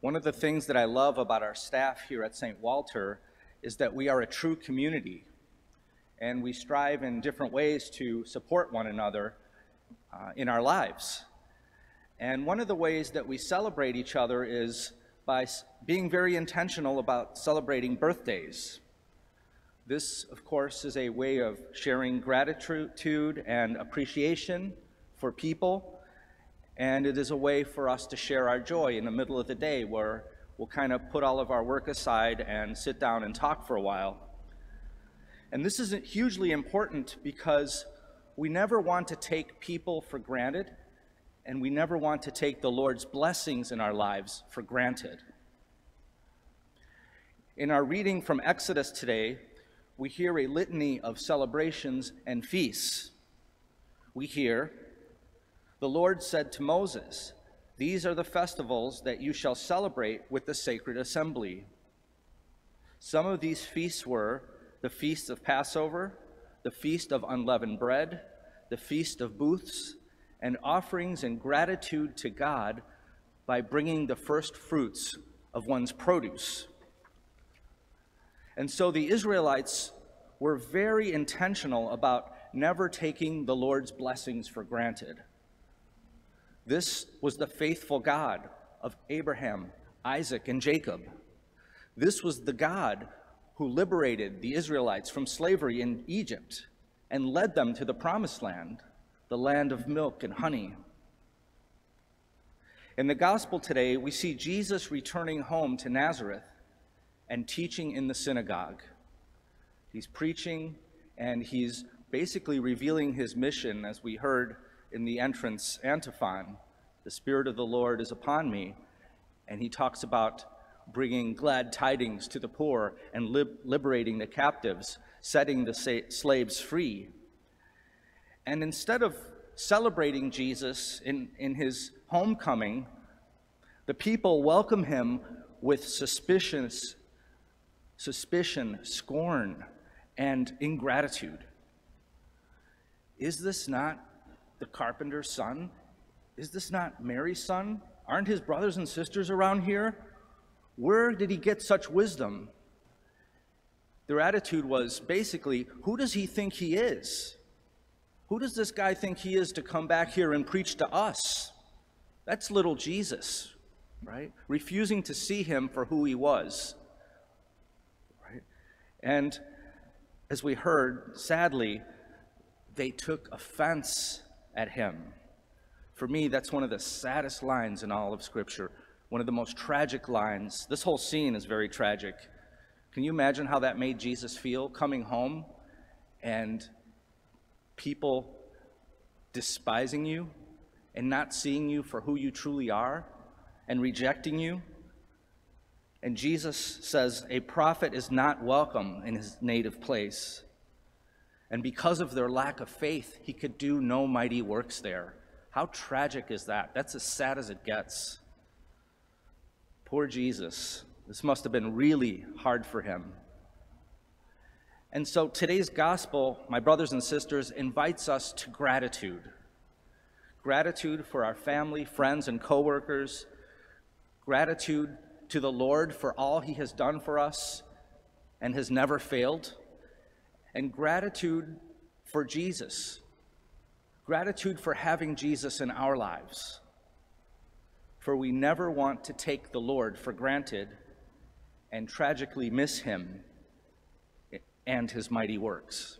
One of the things that I love about our staff here at St. Walter is that we are a true community, and we strive in different ways to support one another in our lives. And one of the ways that we celebrate each other is by being very intentional about celebrating birthdays. This, of course, is a way of sharing gratitude and appreciation for people, and it is a way for us to share our joy in the middle of the day where we'll kind of put all of our work aside and sit down and talk for a while. And this is hugely important because we never want to take people for granted, and we never want to take the Lord's blessings in our lives for granted. In our reading from Exodus today, we hear a litany of celebrations and feasts. We hear, "The Lord said to Moses, 'These are the festivals that you shall celebrate with the sacred assembly.' Some of these feasts were the Feast of Passover, the Feast of Unleavened Bread, the Feast of Booths, and offerings in gratitude to God by bringing the first fruits of one's produce." And so the Israelites were very intentional about never taking the Lord's blessings for granted. This was the faithful God of Abraham, Isaac, and Jacob. This was the God who liberated the Israelites from slavery in Egypt and led them to the Promised Land, the land of milk and honey. In the gospel today, we see Jesus returning home to Nazareth and teaching in the synagogue. He's preaching, and he's basically revealing his mission, as we heard in the entrance antiphon. "The Spirit of the Lord is upon me," and he talks about bringing glad tidings to the poor and liberating the captives, setting the slaves free. And instead of celebrating Jesus in his homecoming, the people welcome him with suspicion, scorn, and ingratitude. Is this not the carpenter's son? Is this not Mary's son? Aren't his brothers and sisters around here? Where did he get such wisdom? Their attitude was basically, who does he think he is? Who does this guy think he is to come back here and preach to us? That's little Jesus, right? Refusing to see him for who he was, right? And as we heard, sadly, they took offense at him. For me, that's one of the saddest lines in all of Scripture, one of the most tragic lines. This whole scene is very tragic. Can you imagine how that made Jesus feel, coming home and people despising you and not seeing you for who you truly are and rejecting you? And Jesus says a prophet is not welcome in his native place. And because of their lack of faith, he could do no mighty works there. How tragic is that? That's as sad as it gets. Poor Jesus. This must have been really hard for him. And so today's gospel, my brothers and sisters, invites us to gratitude. Gratitude for our family, friends, and coworkers. Gratitude to the Lord for all he has done for us and has never failed. And gratitude for Jesus. Gratitude for having Jesus in our lives. For we never want to take the Lord for granted and tragically miss him and his mighty works.